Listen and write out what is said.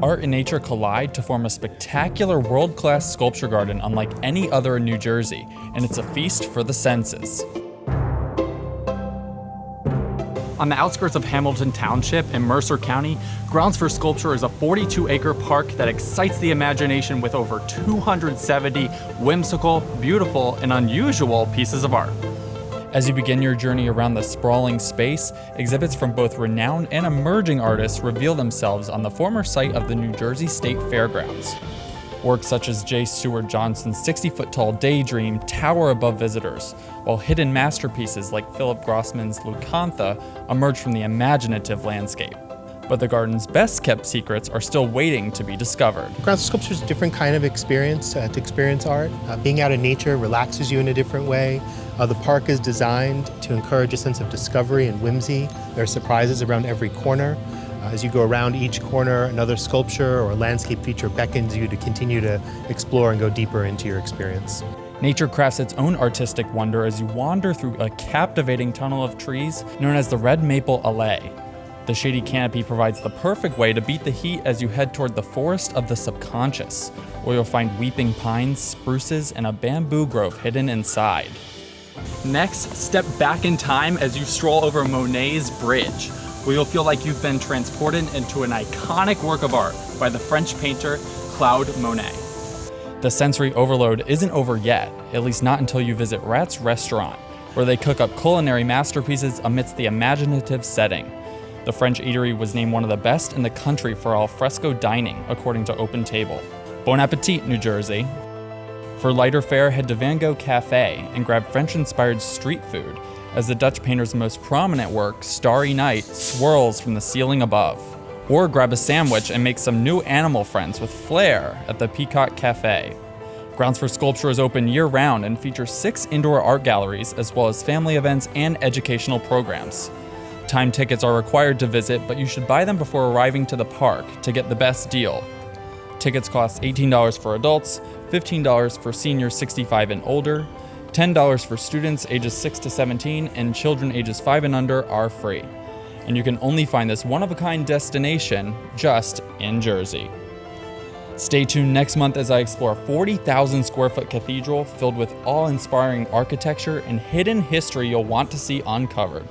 Art and nature collide to form a spectacular world-class sculpture garden unlike any other in New Jersey, and it's a feast for the senses. On the outskirts of Hamilton Township in Mercer County, Grounds for Sculpture is a 42-acre park that excites the imagination with over 270 whimsical, beautiful, and unusual pieces of art. As you begin your journey around the sprawling space, exhibits from both renowned and emerging artists reveal themselves on the former site of the New Jersey State Fairgrounds. Works such as J. Seward Johnson's 60-foot-tall Daydream tower above visitors, while hidden masterpieces like Philip Grossman's Lucantha emerge from the imaginative landscape. But the garden's best-kept secrets are still waiting to be discovered. Grounds for Sculpture is a different kind of experience to experience art. Being out in nature relaxes you in a different way. The park is designed to encourage a sense of discovery and whimsy. There are surprises around every corner. As you go around each corner, another sculpture or landscape feature beckons you to continue to explore and go deeper into your experience. Nature crafts its own artistic wonder as you wander through a captivating tunnel of trees known as the Red Maple Olay. The shady canopy provides the perfect way to beat the heat as you head toward the forest of the subconscious, where you'll find weeping pines, spruces, and a bamboo grove hidden inside. Next, step back in time as you stroll over Monet's Bridge, where you'll feel like you've been transported into an iconic work of art by the French painter Claude Monet. The sensory overload isn't over yet, at least not until you visit Rat's Restaurant, where they cook up culinary masterpieces amidst the imaginative setting. The French eatery was named one of the best in the country for al fresco dining, according to Open Table. Bon appetit, New Jersey! For lighter fare, head to Gogh Cafe and grab French-inspired street food, as the Dutch painter's most prominent work, Starry Night, swirls from the ceiling above. Or grab a sandwich and make some new animal friends with flair at the Peacock Cafe. Grounds for Sculpture is open year-round and features 6 indoor art galleries, as well as family events and educational programs. Time tickets are required to visit, but you should buy them before arriving to the park to get the best deal. Tickets cost $18 for adults, $15 for seniors 65 and older, $10 for students ages 6 to 17, and children ages 5 and under are free. And you can only find this one-of-a-kind destination just in Jersey. Stay tuned next month as I explore a 40,000 square foot cathedral filled with awe-inspiring architecture and hidden history you'll want to see uncovered.